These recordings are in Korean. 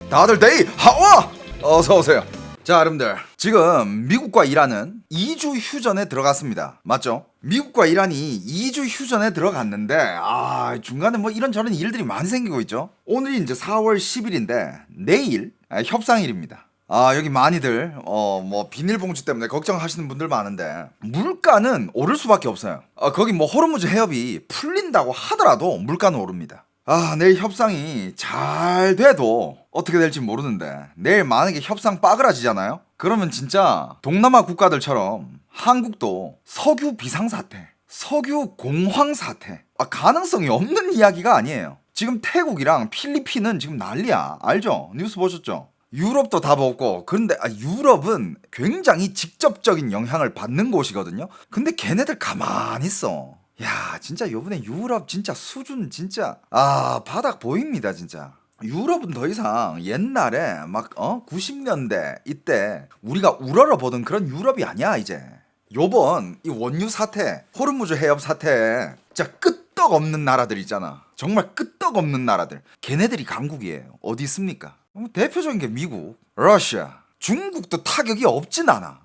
다들 데이 하와! 어서오세요. 자, 여러분들, 지금 미국과 이란은 2주 휴전에 들어갔습니다. 맞죠? 미국과 이란이 2주 휴전에 들어갔는데 중간에 뭐 이런저런 일들이 많이 생기고 있죠. 오늘이 이제 4월 10일인데 내일 협상일입니다. 여기 많이들 뭐 비닐봉지 때문에 걱정하시는 분들 많은데 물가는 오를 수밖에 없어요. 거기 뭐 호르무즈 해협이 풀린다고 하더라도 물가는 오릅니다. 내일 협상이 잘 돼도 어떻게 될지 모르는데 내일 만약에 협상 빠그라지잖아요? 그러면 진짜 동남아 국가들처럼 한국도 석유 비상사태, 석유 공황사태 가능성이 없는 이야기가 아니에요. 지금 태국이랑 필리핀은 지금 난리야. 알죠? 뉴스 보셨죠? 유럽도 다 먹고. 그런데 유럽은 굉장히 직접적인 영향을 받는 곳이거든요. 근데 걔네들 가만히 있어. 야, 진짜 요번에 유럽 진짜 수준 진짜 바닥 보입니다. 진짜 유럽은 더 이상 옛날에 막 90년대 이때 우리가 우러러 보던 그런 유럽이 아니야. 이제 요번 이 원유 사태, 호르무즈 해협 사태, 진짜 끄떡없는 나라들 있잖아. 정말 끄떡없는 나라들, 걔네들이 강국이에요. 어디 있습니까? 대표적인 게 미국, 러시아, 중국도 타격이 없진 않아.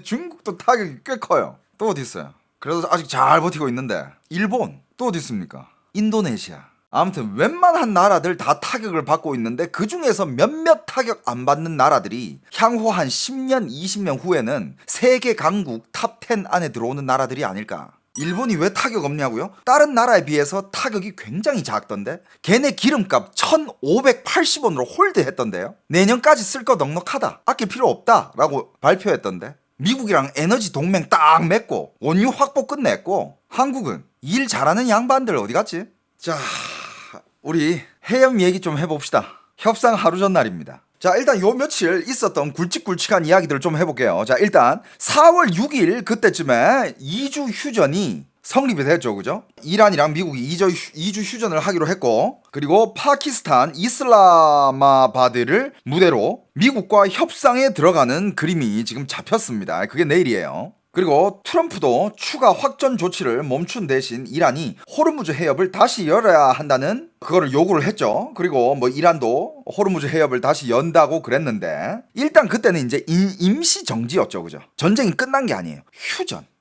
중국도 타격이 꽤 커요. 또 어디 있어요? 그래도 아직 잘 버티고 있는데 일본 또 어디 있습니까? 인도네시아. 아무튼 웬만한 나라들 다 타격을 받고 있는데 그 중에서 몇몇 타격 안 받는 나라들이 향후 한 10년, 20년 후에는 세계 강국 탑10 안에 들어오는 나라들이 아닐까. 일본이 왜 타격 없냐고요? 다른 나라에 비해서 타격이 굉장히 작던데 걔네 기름값 1580원으로 홀드했던데요. 내년까지 쓸 거 넉넉하다, 아낄 필요 없다 라고 발표했던데. 미국이랑 에너지 동맹 딱 맺고 원유 확보 끝냈고 한국은 일 잘하는 양반들 어디 갔지? 자, 우리 해협 얘기 좀 해봅시다. 협상 하루 전날입니다. 자, 일단 요 며칠 있었던 굵직굵직한 이야기들을 좀 해볼게요. 자, 일단 4월 6일 그때쯤에 2주 휴전이 성립이 됐죠. 그죠? 이란이랑 미국이 2주 휴전을 하기로 했고, 그리고 파키스탄 이슬라마바드를 무대로 미국과 협상에 들어가는 그림이 지금 잡혔습니다. 그게 내일이에요. 그리고 트럼프도 추가 확전 조치를 멈춘 대신 이란이 호르무즈 해협을 다시 열어야 한다는 그거를 요구를 했죠. 그리고 뭐 이란도 호르무즈 해협을 다시 연다고 그랬는데 일단 그때는 이제 임시 정지였죠. 그죠? 전쟁이 끝난 게 아니에요.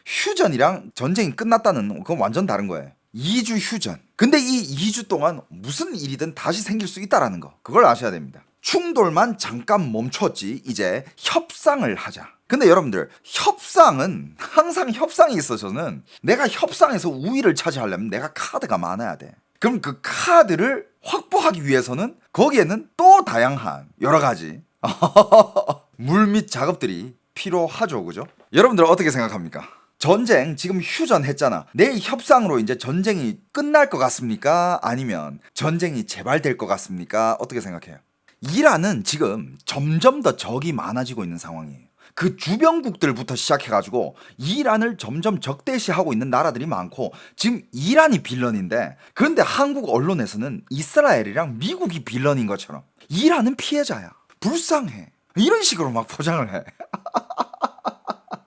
휴전이랑 전쟁이 끝났다는 그건 완전 다른 거예요. 2주 휴전. 근데 이 2주 동안 무슨 일이든 다시 생길 수 있다라는 거, 그걸 아셔야 됩니다. 충돌만 잠깐 멈췄지 이제 협상을 하자. 근데 여러분들, 협상은 항상 협상이 있어서는 내가 협상에서 우위를 차지하려면 내가 카드가 많아야 돼. 그럼 그 카드를 확보하기 위해서는 거기에는 또 다양한 여러 가지 물밑 작업들이 필요하죠. 그죠? 여러분들 어떻게 생각합니까? 전쟁 지금 휴전했잖아. 내일 협상으로 이제 전쟁이 끝날 것 같습니까? 아니면 전쟁이 재발될 것 같습니까? 어떻게 생각해요? 이란은 지금 점점 더 적이 많아지고 있는 상황이에요. 그 주변국들부터 시작해가지고 이란을 점점 적대시하고 있는 나라들이 많고 지금 이란이 빌런인데, 그런데 한국 언론에서는 이스라엘이랑 미국이 빌런인 것처럼 이란은 피해자야, 불쌍해, 이런 식으로 막 포장을 해.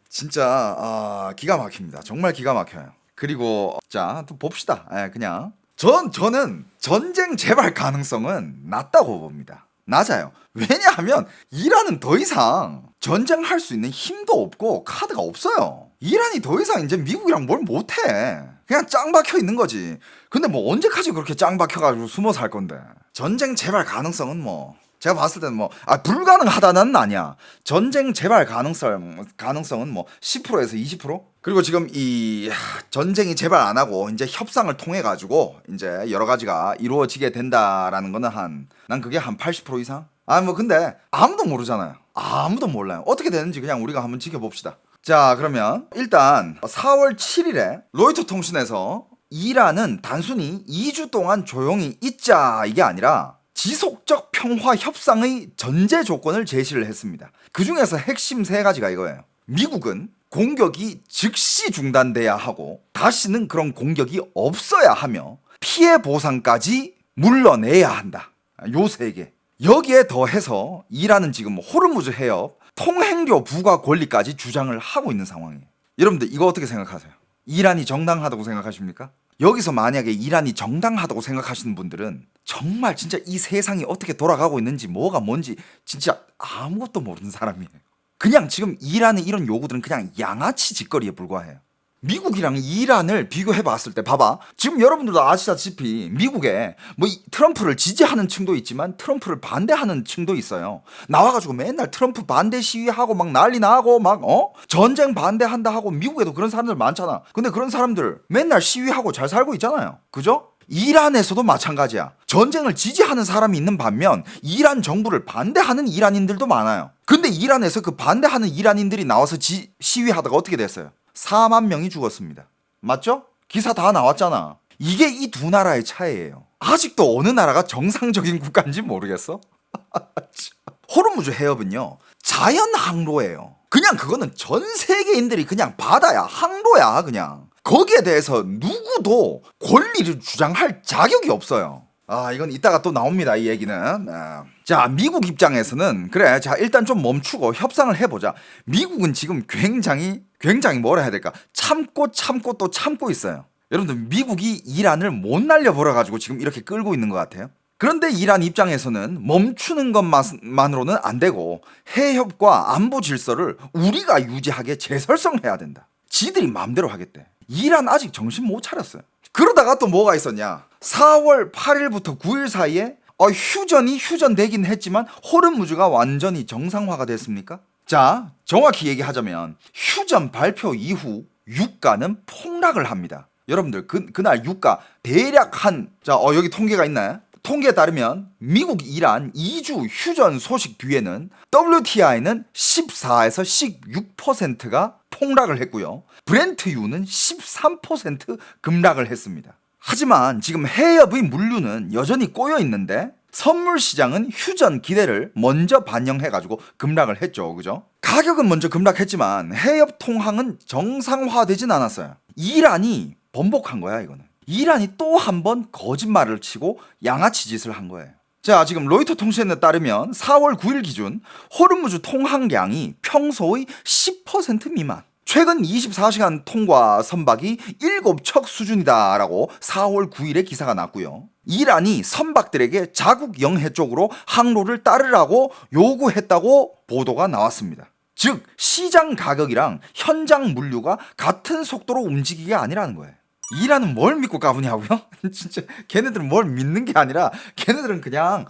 진짜 기가 막힙니다. 정말 기가 막혀요. 그리고 자, 또 봅시다. 그냥 저는 전쟁 재발 가능성은 낮다고 봅니다. 낮아요. 왜냐하면 이란은 더 이상 전쟁할 수 있는 힘도 없고 카드가 없어요. 이란이 더 이상 이제 미국이랑 뭘 못해. 그냥 짱 박혀 있는 거지. 근데 뭐 언제까지 그렇게 짱 박혀가지고 숨어 살 건데. 전쟁 재발 가능성은 뭐 제가 봤을 때는 뭐 불가능하다는 아니야. 전쟁 재발 가능성은 뭐 10%에서 20%? 그리고 지금 이 전쟁이 재발 안 하고 이제 협상을 통해 가지고 이제 여러 가지가 이루어지게 된다라는 거는 난 그게 한 80% 이상? 뭐 근데 아무도 모르잖아요. 아무도 몰라요. 어떻게 되는지 그냥 우리가 한번 지켜봅시다. 자, 그러면 일단 4월 7일에 로이터 통신에서 이란은 단순히 2주 동안 조용히 있자 이게 아니라 지속적 평화 협상의 전제 조건을 제시를 했습니다. 그 중에서 핵심 3가지가 이거예요. 미국은 공격이 즉시 중단돼야 하고 다시는 그런 공격이 없어야 하며 피해 보상까지 물러내야 한다. 요 3개. 여기에 더해서 이란은 지금 호르무즈 해협 통행료 부과 권리까지 주장을 하고 있는 상황이에요. 여러분들 이거 어떻게 생각하세요? 이란이 정당하다고 생각하십니까? 여기서 만약에 이란이 정당하다고 생각하시는 분들은 정말 진짜 이 세상이 어떻게 돌아가고 있는지 뭐가 뭔지 진짜 아무것도 모르는 사람이에요. 그냥 지금 이란의 이런 요구들은 그냥 양아치 짓거리에 불과해요. 미국이랑 이란을 비교해 봤을 때 봐봐. 지금 여러분들도 아시다시피 미국에 뭐 트럼프를 지지하는 층도 있지만 트럼프를 반대하는 층도 있어요. 나와가지고 맨날 트럼프 반대 시위하고 막 난리 나고 막 전쟁 반대한다 하고 미국에도 그런 사람들 많잖아. 근데 그런 사람들 맨날 시위하고 잘 살고 있잖아요. 그죠? 이란에서도 마찬가지야. 전쟁을 지지하는 사람이 있는 반면 이란 정부를 반대하는 이란인들도 많아요. 근데 이란에서 그 반대하는 이란인들이 나와서 시위하다가 어떻게 됐어요? 4만 명이 죽었습니다. 맞죠? 기사 다 나왔잖아. 이게 이 두 나라의 차이예요. 아직도 어느 나라가 정상적인 국가인지 모르겠어? 호르무즈 해협은요, 자연 항로예요. 그냥 그거는 전 세계인들이 그냥 바다야, 항로야, 그냥. 거기에 대해서 누구도 권리를 주장할 자격이 없어요. 이건 이따가 또 나옵니다, 이 얘기는. 자, 미국 입장에서는 그래, 자, 일단 좀 멈추고 협상을 해보자. 미국은 지금 굉장히 뭐라 해야 될까? 참고 또 참고 있어요. 여러분들, 미국이 이란을 못 날려버려 가지고 지금 이렇게 끌고 있는 것 같아요. 그런데 이란 입장에서는 멈추는 것만으로는 안 되고 해협과 안보 질서를 우리가 유지하게 재설정해야 된다. 지들이 마음대로 하겠대. 이란 아직 정신 못 차렸어요. 그러다가 또 뭐가 있었냐? 4월 8일부터 9일 사이에 휴전이 휴전되긴 했지만 호르무즈가 완전히 정상화가 됐습니까? 자, 정확히 얘기하자면 휴전 발표 이후 유가는 폭락을 합니다. 여러분들, 그날 유가 대략 여기 통계가 있나요? 통계에 따르면 미국, 이란 2주 휴전 소식 뒤에는 WTI는 14에서 16%가 폭락을 했고요. 브렌트유는 13% 급락을 했습니다. 하지만 지금 해협의 물류는 여전히 꼬여 있는데 선물 시장은 휴전 기대를 먼저 반영해가지고 급락을 했죠. 그죠? 가격은 먼저 급락했지만 해협 통항은 정상화되진 않았어요. 이란이 번복한 거야, 이거는. 이란이 또 한 번 거짓말을 치고 양아치 짓을 한 거예요. 자, 지금 로이터 통신에 따르면 4월 9일 기준 호르무즈 통항량이 평소의 10% 미만. 최근 24시간 통과 선박이 7척 수준이다라고 4월 9일에 기사가 났고요. 이란이 선박들에게 자국 영해 쪽으로 항로를 따르라고 요구했다고 보도가 나왔습니다. 즉, 시장 가격이랑 현장 물류가 같은 속도로 움직이게 아니라는 거예요. 이란은 뭘 믿고 까부냐고요? 진짜 걔네들은 뭘 믿는 게 아니라 걔네들은 그냥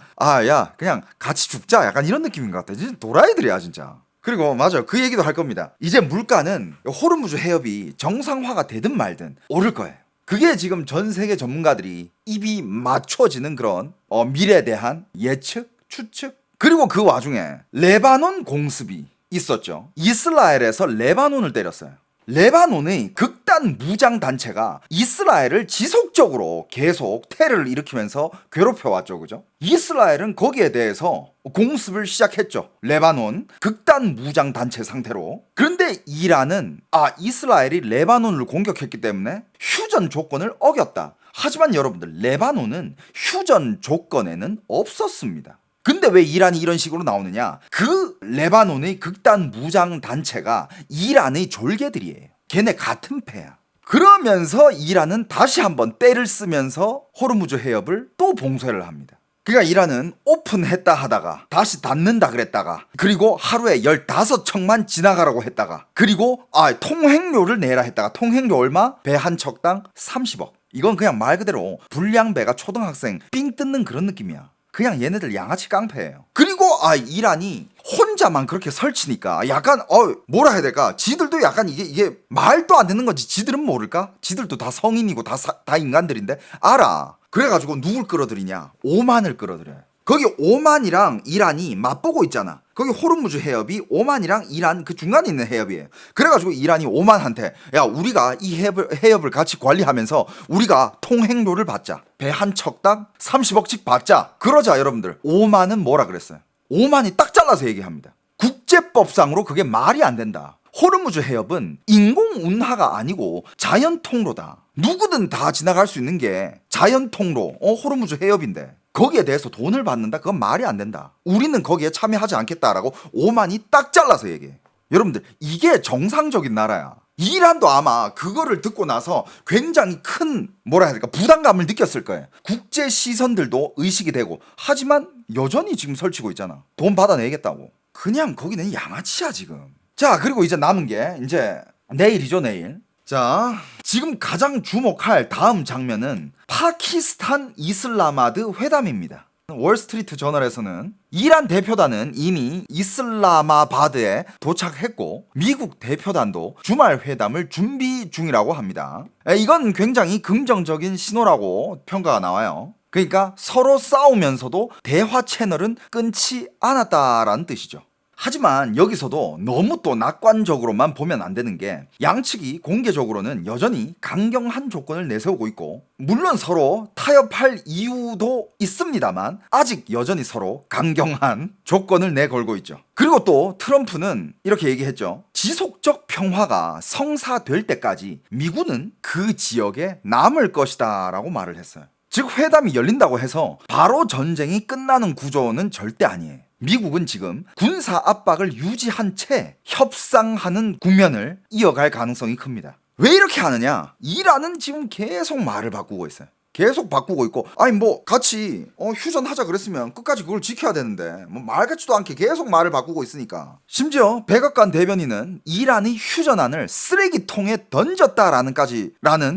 그냥 같이 죽자 약간 이런 느낌인 것 같아. 진짜 도라이들이야 진짜. 그리고 맞아요, 그 얘기도 할 겁니다. 이제 물가는 호르무즈 해협이 정상화가 되든 말든 오를 거예요. 그게 지금 전 세계 전문가들이 입이 맞춰지는 그런 미래에 대한 예측, 추측. 그리고 그 와중에 레바논 공습이 있었죠. 이스라엘에서 레바논을 때렸어요. 레바논의 극단 무장 단체가 이스라엘을 지속적으로 계속 테러를 일으키면서 괴롭혀왔죠. 그죠? 이스라엘은 거기에 대해서 공습을 시작했죠. 레바논 극단 무장 단체 상태로. 그런데 이란은 이스라엘이 레바논을 공격했기 때문에 휴전 조건을 어겼다. 하지만 여러분들, 레바논은 휴전 조건에는 없었습니다. 근데 왜 이란이 이런 식으로 나오느냐? 그 레바논의 극단 무장 단체가 이란의 졸개들이에요. 걔네 같은 패야. 그러면서 이란은 다시 한번 때를 쓰면서 호르무즈 해협을 또 봉쇄를 합니다. 그러니까 이란은 오픈했다 하다가 다시 닫는다 그랬다가 그리고 하루에 15척만 지나가라고 했다가 그리고 통행료를 내라 했다가 통행료 얼마? 배 한 척당 30억. 이건 그냥 말 그대로 불량배가 초등학생 삥 뜯는 그런 느낌이야. 그냥 얘네들 양아치 깡패예요. 그리고 이란이 혼자만 그렇게 설치니까 약간 뭐라 해야 될까? 지들도 약간 이게 말도 안 되는 건지 지들은 모를까? 지들도 다 성인이고 다 인간들인데 알아. 그래가지고 누굴 끌어들이냐? 오만을 끌어들여요. 거기 오만이랑 이란이 맞보고 있잖아. 거기 호르무즈 해협이 오만이랑 이란 그 중간에 있는 해협이에요. 그래가지고 이란이 오만한테 우리가 이 해협을 같이 관리하면서 우리가 통행료를 받자. 배 한 척당 30억씩 받자. 그러자 여러분들, 오만은 뭐라 그랬어요? 오만이 딱 잘라서 얘기합니다. 국제법상으로 그게 말이 안 된다. 호르무즈 해협은 인공운하가 아니고 자연통로다. 누구든 다 지나갈 수 있는 게 자연통로 호르무즈 해협인데 거기에 대해서 돈을 받는다? 그건 말이 안 된다. 우리는 거기에 참여하지 않겠다라고 오만이 딱 잘라서 얘기해. 여러분들, 이게 정상적인 나라야. 이란도 아마 그거를 듣고 나서 굉장히 큰 뭐라 해야 될까 부담감을 느꼈을 거예요. 국제 시선들도 의식이 되고 하지만 여전히 지금 설치고 있잖아. 돈 받아내겠다고. 그냥 거기는 양아치야 지금. 자 그리고 이제 남은 게 이제 내일이죠 내일. 자 지금 가장 주목할 다음 장면은 파키스탄 이슬라마드 회담입니다. 월스트리트 저널에서는 이란 대표단은 이미 이슬라마바드에 도착했고 미국 대표단도 주말 회담을 준비 중이라고 합니다. 이건 굉장히 긍정적인 신호라고 평가가 나와요. 그러니까 서로 싸우면서도 대화 채널은 끊지 않았다라는 뜻이죠. 하지만 여기서도 너무 또 낙관적으로만 보면 안 되는 게 양측이 공개적으로는 여전히 강경한 조건을 내세우고 있고 물론 서로 타협할 이유도 있습니다만 아직 여전히 서로 강경한 조건을 내걸고 있죠. 그리고 또 트럼프는 이렇게 얘기했죠. 지속적 평화가 성사될 때까지 미군은 그 지역에 남을 것이다 라고 말을 했어요. 즉 회담이 열린다고 해서 바로 전쟁이 끝나는 구조는 절대 아니에요. 미국은 지금 군사 압박을 유지한 채 협상하는 국면을 이어갈 가능성이 큽니다. 왜 이렇게 하느냐? 이란은 지금 계속 말을 바꾸고 있어요. 계속 바꾸고 있고 아니 뭐 같이 휴전하자 그랬으면 끝까지 그걸 지켜야 되는데 뭐 말 같지도 않게 계속 말을 바꾸고 있으니까 심지어 백악관 대변인은 이란이 휴전안을 쓰레기통에 던졌다라는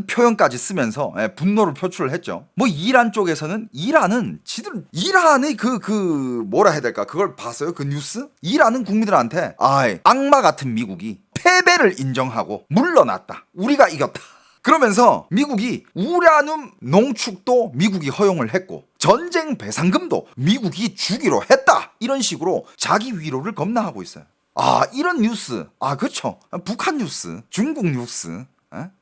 표현까지 쓰면서 분노를 표출을 했죠. 뭐 이란 쪽에서는 이란은 이란의 뭐라 해야 될까 그걸 봤어요 그 뉴스? 이란은 국민들한테 악마 같은 미국이 패배를 인정하고 물러났다. 우리가 이겼다. 그러면서 미국이 우라늄 농축도 미국이 허용을 했고 전쟁 배상금도 미국이 주기로 했다. 이런 식으로 자기 위로를 겁나하고 있어요. 이런 뉴스. 그렇죠. 북한 뉴스, 중국 뉴스,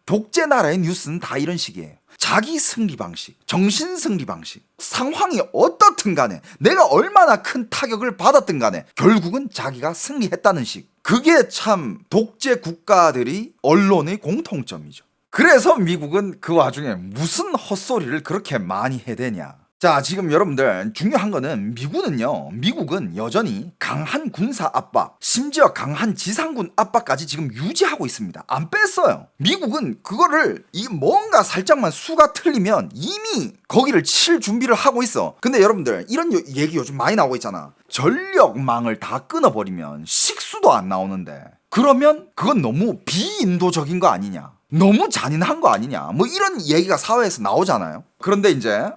독재 나라의 뉴스는 다 이런 식이에요. 자기 승리 방식, 정신 승리 방식, 상황이 어떻든 간에 내가 얼마나 큰 타격을 받았든 간에 결국은 자기가 승리했다는 식. 그게 참 독재 국가들이 언론의 공통점이죠. 그래서 미국은 그 와중에 무슨 헛소리를 그렇게 많이 해대냐. 자 지금 여러분들 중요한 거는 미국은 여전히 강한 군사 압박 심지어 강한 지상군 압박까지 지금 유지하고 있습니다. 안 뺐어요. 미국은 그거를 뭔가 살짝만 수가 틀리면 이미 거기를 칠 준비를 하고 있어. 근데 여러분들 이런 얘기 요즘 많이 나오고 있잖아. 전력망을 다 끊어버리면 식수도 안 나오는데 그러면 그건 너무 비인도적인 거 아니냐, 너무 잔인한 거 아니냐, 뭐 이런 얘기가 사회에서 나오잖아요. 그런데 이제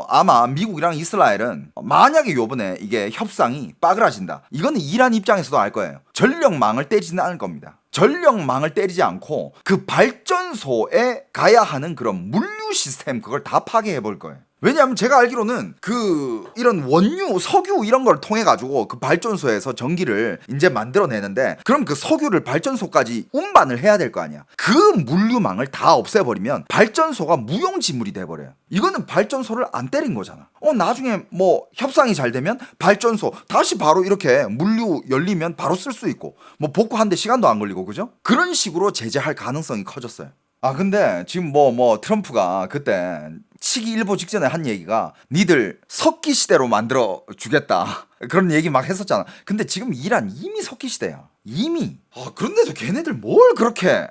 아마 미국이랑 이스라엘은 만약에 요번에 이게 협상이 빠그라진다, 이거는 이란 입장에서도 알 거예요. 전력망을 떼지는 않을 겁니다. 전력망을 때리지 않고 그 발전소에 가야 하는 그런 물류 시스템 그걸 다 파괴해 볼 거예요. 왜냐하면 제가 알기로는 이런 원유, 석유 이런 걸 통해 가지고 그 발전소에서 전기를 이제 만들어내는데 그럼 그 석유를 발전소까지 운반을 해야 될 거 아니야. 그 물류망을 다 없애버리면 발전소가 무용지물이 돼버려요. 이거는 발전소를 안 때린 거잖아. 나중에 뭐 협상이 잘 되면 발전소 다시 바로 이렇게 물류 열리면 바로 쓸 수 있고 뭐 복구하는데 시간도 안 걸리고 그죠? 그런 식으로 제재할 가능성이 커졌어요. 근데 지금 트럼프가 그때 치기 일보 직전에 한 얘기가 니들 석기 시대로 만들어 주겠다 그런 얘기 막 했었잖아. 근데 지금 이란 이미 석기 시대야. 이미. 그런데도 걔네들 뭘 그렇게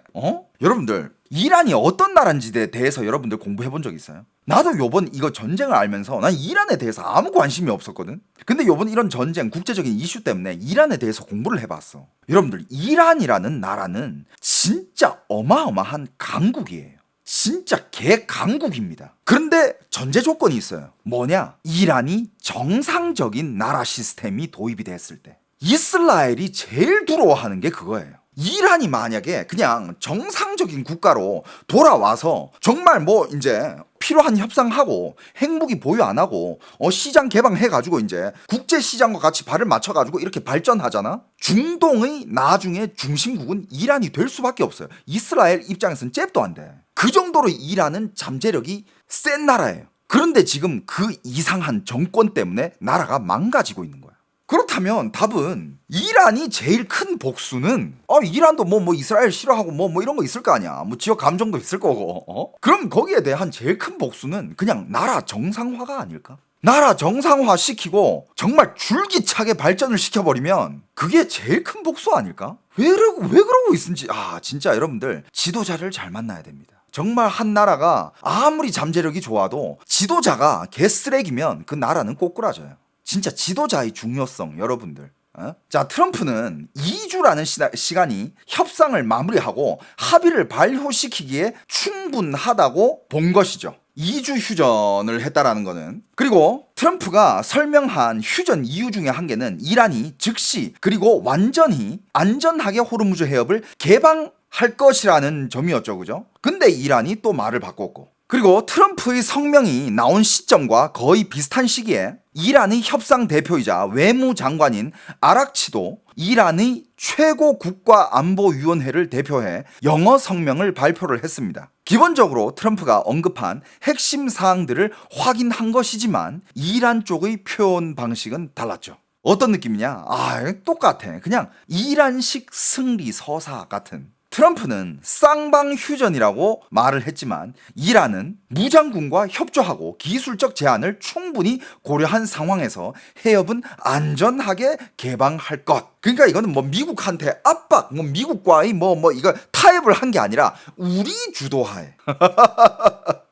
여러분들 이란이 어떤 나라인지에 대해서 여러분들 공부해 본 적 있어요? 나도 요번 이거 전쟁을 알면서 난 이란에 대해서 아무 관심이 없었거든. 근데 요번 이런 전쟁 국제적인 이슈 때문에 이란에 대해서 공부를 해봤어. 여러분들 이란이라는 나라는 진짜 어마어마한 강국이에요. 진짜 개강국입니다. 그런데 전제 조건이 있어요. 뭐냐? 이란이 정상적인 나라 시스템이 도입이 됐을 때. 이스라엘이 제일 두려워하는 게 그거예요. 이란이 만약에 그냥 정상적인 국가로 돌아와서 정말 이제 필요한 협상하고 핵무기 보유 안 하고 시장 개방해가지고 이제 국제 시장과 같이 발을 맞춰가지고 이렇게 발전하잖아. 중동의 나중에 중심국은 이란이 될 수밖에 없어요. 이스라엘 입장에서는 잽도 안 돼. 그 정도로 이란은 잠재력이 센 나라예요. 그런데 지금 그 이상한 정권 때문에 나라가 망가지고 있는 거야. 그렇다면 답은 이란이 제일 큰 복수는 이란도 뭐 이스라엘 싫어하고 뭐 이런 거 있을 거 아니야. 뭐 지역 감정도 있을 거고. 그럼 거기에 대한 제일 큰 복수는 그냥 나라 정상화가 아닐까? 나라 정상화 시키고 정말 줄기차게 발전을 시켜버리면 그게 제일 큰 복수 아닐까? 왜 그러고 있는지 진짜 여러분들 지도자를 잘 만나야 됩니다. 정말 한 나라가 아무리 잠재력이 좋아도 지도자가 개쓰레기면 그 나라는 꼬꾸라져요. 진짜 지도자의 중요성 여러분들. 자, 트럼프는 2주라는 시간이 협상을 마무리하고 합의를 발효시키기에 충분하다고 본 것이죠. 2주 휴전을 했다라는 거는. 그리고 트럼프가 설명한 휴전 이유 중에 한 개는 이란이 즉시 그리고 완전히 안전하게 호르무즈 해협을 개방할 것이라는 점이었죠. 그죠? 근데 이란이 또 말을 바꿨고, 그리고 트럼프의 성명이 나온 시점과 거의 비슷한 시기에 이란의 협상 대표이자 외무장관인 아락치도 이란의 최고 국가안보위원회를 대표해 영어 성명을 발표를 했습니다. 기본적으로 트럼프가 언급한 핵심 사항들을 확인한 것이지만 이란 쪽의 표현 방식은 달랐죠. 어떤 느낌이냐? 똑같아. 그냥 이란식 승리 서사 같은. 트럼프는 쌍방휴전이라고 말을 했지만 이란은 무장군과 협조하고 기술적 제한을 충분히 고려한 상황에서 해협은 안전하게 개방할 것. 그러니까 이거는 뭐 미국한테 압박, 뭐 미국과의 이거 타협을 한 게 아니라 우리 주도하에.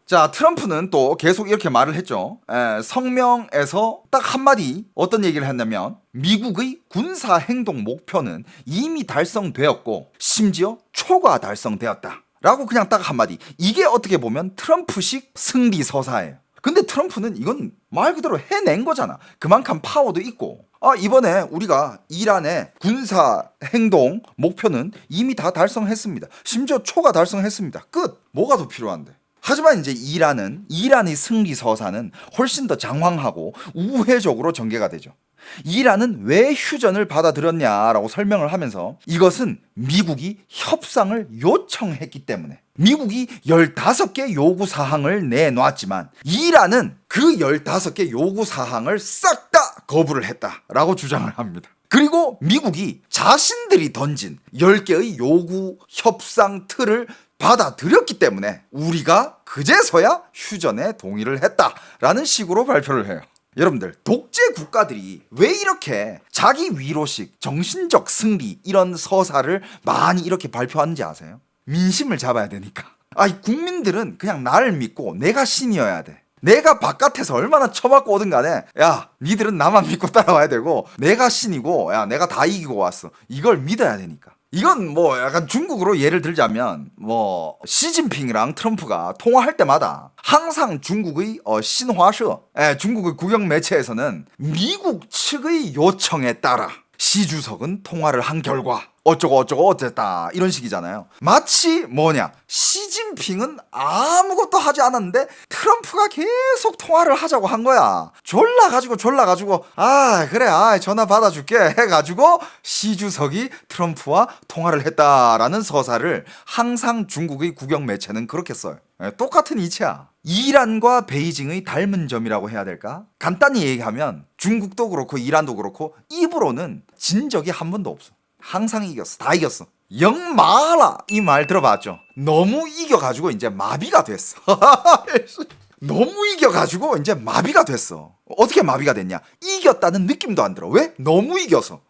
자, 트럼프는 또 계속 이렇게 말을 했죠. 성명에서 딱 한마디 어떤 얘기를 했냐면 미국의 군사행동 목표는 이미 달성되었고 심지어 초과 달성되었다 라고 그냥 딱 한마디. 이게 어떻게 보면 트럼프식 승리 서사예요. 근데 트럼프는 이건 말 그대로 해낸 거잖아. 그만큼 파워도 있고. 이번에 우리가 이란의 군사행동 목표는 이미 다 달성했습니다. 심지어 초과 달성했습니다. 끝. 뭐가 더 필요한데. 하지만 이제 이란의 승리 서사는 훨씬 더 장황하고 우회적으로 전개가 되죠. 이란은 왜 휴전을 받아들였냐라고 설명을 하면서 이것은 미국이 협상을 요청했기 때문에, 미국이 15개 요구사항을 내놨지만 이란은 그 15개 요구사항을 싹 다 거부를 했다라고 주장을 합니다. 그리고 미국이 자신들이 던진 10개의 요구 협상 틀을 받아들였기 때문에 우리가 그제서야 휴전에 동의를 했다라는 식으로 발표를 해요. 여러분들, 독재 국가들이 왜 이렇게 자기 위로식 정신적 승리 이런 서사를 많이 이렇게 발표하는지 아세요? 민심을 잡아야 되니까. 국민들은 그냥 나를 믿고 내가 신이어야 돼. 내가 바깥에서 얼마나 쳐맞고 오든 간에 니들은 나만 믿고 따라와야 되고 내가 신이고 내가 다 이기고 왔어. 이걸 믿어야 되니까. 이건 약간 중국으로 예를 들자면 시진핑이랑 트럼프가 통화할 때마다 항상 중국의 신화社, 중국의 국영 매체에서는 미국 측의 요청에 따라 시 주석은 통화를 한 결과 어쩌고 어쨌다 이런 식이잖아요. 마치 시진핑은 아무것도 하지 않았는데 트럼프가 계속 통화를 하자고 한 거야. 졸라가지고 그래 전화 받아줄게 해가지고 시 주석이 트럼프와 통화를 했다라는 서사를 항상 중국의 국영 매체는 그렇게 써요. 똑같은 이치야. 이란과 베이징의 닮은 점이라고 해야 될까? 간단히 얘기하면 중국도 그렇고 이란도 그렇고 입으로는 진 적이 한 번도 없어. 항상 이겼어. 다 이겼어. 영마라 이 말 들어봤죠? 너무 이겨가지고 이제 마비가 됐어. 너무 이겨가지고 이제 마비가 됐어. 어떻게 마비가 됐냐? 이겼다는 느낌도 안 들어. 왜? 너무 이겨서.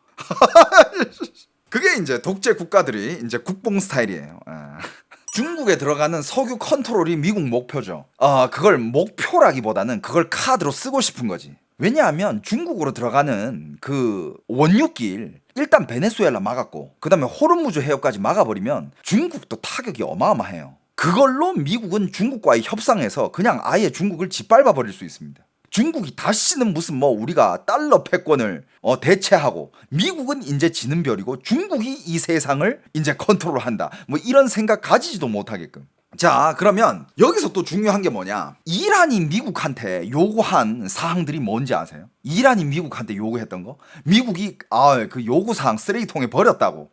그게 이제 독재 국가들이 이제 국뽕 스타일이에요. 중국에 들어가는 석유 컨트롤이 미국 목표죠. 그걸 목표라기보다는 그걸 카드로 쓰고 싶은 거지. 왜냐하면 중국으로 들어가는 그 원유길 일단 베네수엘라 막았고 그 다음에 호르무즈 해협까지 막아버리면 중국도 타격이 어마어마해요. 그걸로 미국은 중국과의 협상에서 그냥 아예 중국을 짓밟아 버릴 수 있습니다. 중국이 다시는 무슨 우리가 달러 패권을 대체하고 미국은 이제 지는 별이고 중국이 이 세상을 이제 컨트롤한다 이런 생각 가지지도 못하게끔. 자, 그러면 여기서 또 중요한 게 뭐냐? 이란이 미국한테 요구한 사항들이 뭔지 아세요? 이란이 미국한테 요구했던 거? 미국이 그 요구사항 쓰레기통에 버렸다고.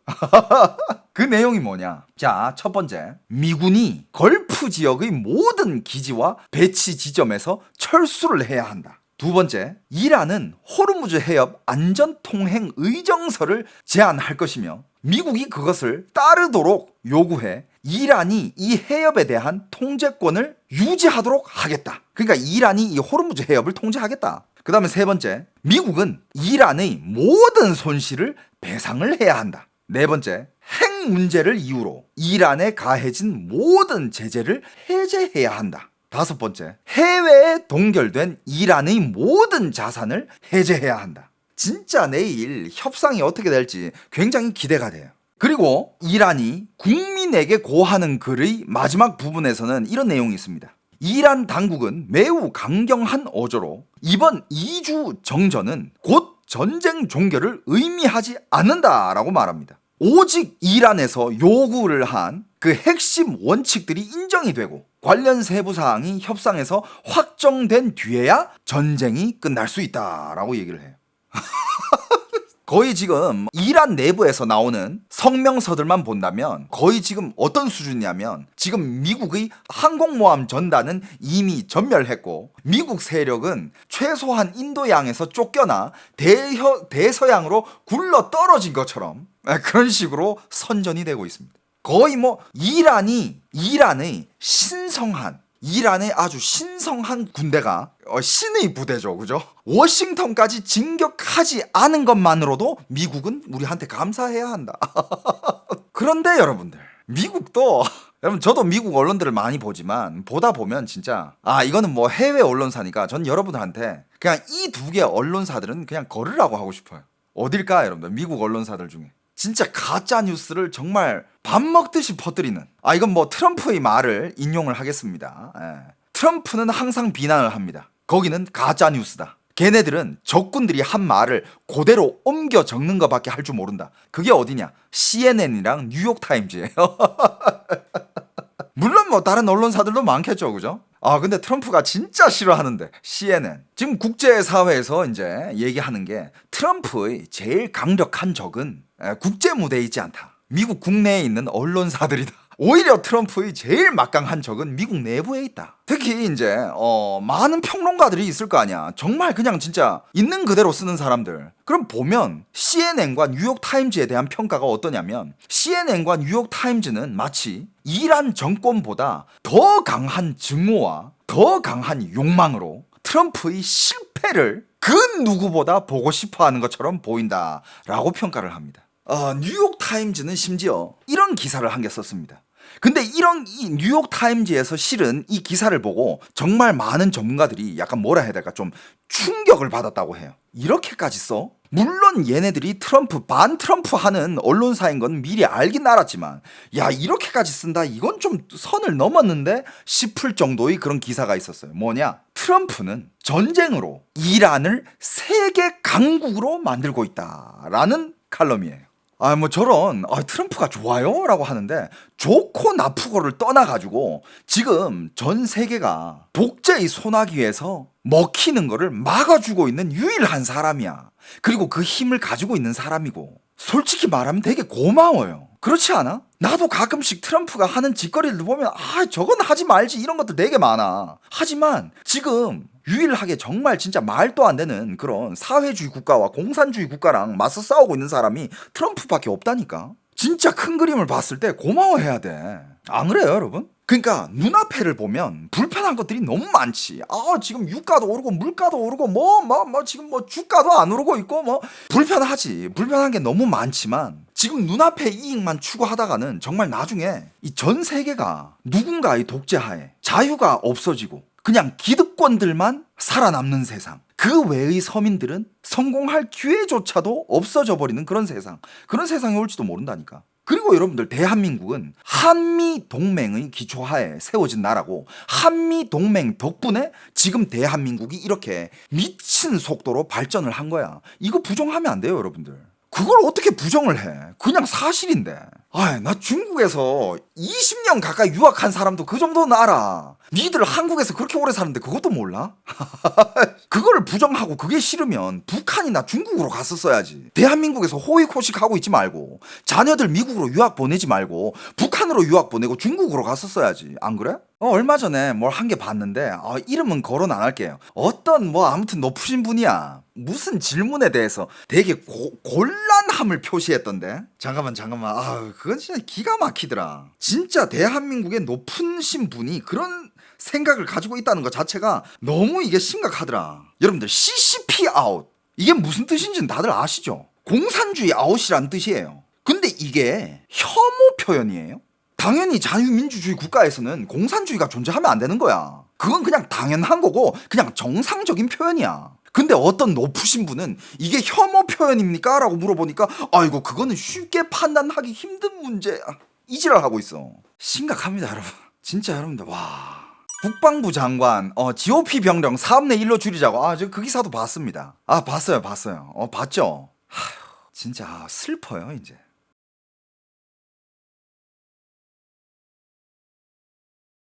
그 내용이 뭐냐? 자, 첫 번째, 미군이 걸프 지역의 모든 기지와 배치 지점에서 철수를 해야 한다. 두 번째, 이란은 호르무즈 해협 안전통행 의정서를 제안할 것이며 미국이 그것을 따르도록 요구해 이란이 이 해협에 대한 통제권을 유지하도록 하겠다. 그러니까 이란이 이 호르무즈 해협을 통제하겠다. 그 다음에 세 번째, 미국은 이란의 모든 손실을 배상을 해야 한다. 네 번째, 핵 문제를 이유로 이란에 가해진 모든 제재를 해제해야 한다. 다섯 번째, 해외에 동결된 이란의 모든 자산을 해제해야 한다. 진짜 내일 협상이 어떻게 될지 굉장히 기대가 돼요. 그리고 이란이 국민에게 고하는 글의 마지막 부분에서는 이런 내용이 있습니다. 이란 당국은 매우 강경한 어조로 이번 2주 정전은 곧 전쟁 종결을 의미하지 않는다라고 말합니다. 오직 이란에서 요구를 한 그 핵심 원칙들이 인정이 되고 관련 세부 사항이 협상에서 확정된 뒤에야 전쟁이 끝날 수 있다라고 얘기를 해요. 거의 지금 이란 내부에서 나오는 성명서들만 본다면 거의 지금 어떤 수준이냐면 지금 미국의 항공모함 전단은 이미 전멸했고 미국 세력은 최소한 인도양에서 쫓겨나 대서양으로 굴러 떨어진 것처럼 그런 식으로 선전이 되고 있습니다. 거의 뭐 이란의 아주 신성한 군대가 신의 부대죠, 그죠? 워싱턴까지 진격하지 않은 것만으로도 미국은 우리한테 감사해야 한다. 그런데 여러분들, 미국도 여러분 저도 미국 언론들을 많이 보지만 보다 보면 진짜 이거는 뭐 해외 언론사니까 전 여러분들한테 그냥 이 두 개 언론사들은 그냥 걸으라고 하고 싶어요. 어딜까 여러분들, 미국 언론사들 중에 진짜 가짜 뉴스를 정말 밥 먹듯이 퍼뜨리는 이건 뭐 트럼프의 말을 인용을 하겠습니다. 트럼프는 항상 비난을 합니다. 거기는 가짜 뉴스다. 걔네들은 적군들이 한 말을 그대로 옮겨 적는 것밖에 할 줄 모른다. 그게 어디냐? CNN이랑 뉴욕타임즈예요. 물론 뭐 다른 언론사들도 많겠죠, 그죠? 근데 트럼프가 진짜 싫어하는데 CNN 지금 국제사회에서 이제 얘기하는 게 트럼프의 제일 강력한 적은 국제 무대에 있지 않다. 미국 국내에 있는 언론사들이다. 오히려 트럼프의 제일 막강한 적은 미국 내부에 있다. 특히 이제 많은 평론가들이 있을 거 아니야. 정말 그냥 진짜 있는 그대로 쓰는 사람들. 그럼 보면 CNN과 뉴욕타임즈에 대한 평가가 어떠냐면 CNN과 뉴욕타임즈는 마치 이란 정권보다 더 강한 증오와 더 강한 욕망으로 트럼프의 실패를 그 누구보다 보고 싶어하는 것처럼 보인다라고 평가를 합니다. 뉴욕타임즈는 심지어 이런 기사를 한 개 썼습니다. 근데 이 뉴욕타임즈에서 실은 이 기사를 보고 정말 많은 전문가들이 약간 뭐라 해야 될까 좀 충격을 받았다고 해요. 이렇게까지 써? 물론 얘네들이 반 트럼프 하는 언론사인 건 미리 알긴 알았지만 이렇게까지 쓴다? 이건 좀 선을 넘었는데 싶을 정도의 그런 기사가 있었어요. 뭐냐? 트럼프는 전쟁으로 이란을 세계 강국으로 만들고 있다라는 칼럼이에요. 저런 트럼프가 좋아요? 라고 하는데 좋고 나쁘고를 떠나가지고 지금 전 세계가 독재의 소나기에서 먹히는 거를 막아주고 있는 유일한 사람이야. 그리고 그 힘을 가지고 있는 사람이고 솔직히 말하면 되게 고마워요. 그렇지 않아? 나도 가끔씩 트럼프가 하는 짓거리를 보면 저건 하지 말지 이런 것들 되게 많아. 하지만 지금 유일하게 정말 진짜 말도 안 되는 그런 사회주의 국가와 공산주의 국가랑 맞서 싸우고 있는 사람이 트럼프밖에 없다니까. 진짜 큰 그림을 봤을 때 고마워해야 돼. 안 그래요, 여러분? 그러니까 눈앞에를 보면 불편한 것들이 너무 많지. 지금 유가도 오르고 물가도 오르고 지금 주가도 안 오르고 있고 불편하지. 불편한 게 너무 많지만 지금 눈앞의 이익만 추구하다가는 정말 나중에 이 전 세계가 누군가의 독재하에 자유가 없어지고 그냥 기득권들만 살아남는 세상. 그 외의 서민들은 성공할 기회조차도 없어져 버리는 그런 세상이 올지도 모른다니까. 그리고 여러분들, 대한민국은 한미동맹의 기초하에 세워진 나라고 한미동맹 덕분에 지금 대한민국이 이렇게 미친 속도로 발전을 한 거야. 이거 부정하면 안 돼요, 여러분들. 그걸 어떻게 부정을 해? 그냥 사실인데. 나 중국에서 20년 가까이 유학한 사람도 그 정도는 알아. 니들 한국에서 그렇게 오래 사는데 그것도 몰라? 그거를 부정하고 그게 싫으면 북한이나 중국으로 갔었어야지. 대한민국에서 호의호식 하고 있지 말고 자녀들 미국으로 유학 보내지 말고 북한으로 유학 보내고 중국으로 갔었어야지. 안 그래? 얼마 전에 뭘 한 개 봤는데 이름은 거론 안 할게요. 어떤 아무튼 높으신 분이야. 무슨 질문에 대해서 되게 곤란함을 표시했던데. 잠깐만 그건 진짜 기가 막히더라. 진짜 대한민국의 높으신 분이 그런 생각을 가지고 있다는 것 자체가 너무 이게 심각하더라. 여러분들, CCP 아웃 이게 무슨 뜻인지는 다들 아시죠? 공산주의 아웃이란 뜻이에요. 근데 이게 혐오 표현이에요? 당연히 자유민주주의 국가에서는 공산주의가 존재하면 안 되는 거야. 그건 그냥 당연한 거고 그냥 정상적인 표현이야. 근데 어떤 높으신 분은 이게 혐오 표현입니까? 라고 물어보니까 아이고 그거는 쉽게 판단하기 힘든 문제야. 이지랄 하고 있어. 심각합니다 여러분. 진짜 여러분들 와. 국방부 장관 GOP 병력 4분의 1로 줄이자고. 저 그 기사도 봤습니다. 봤어요. 봤죠. 진짜 슬퍼요 이제.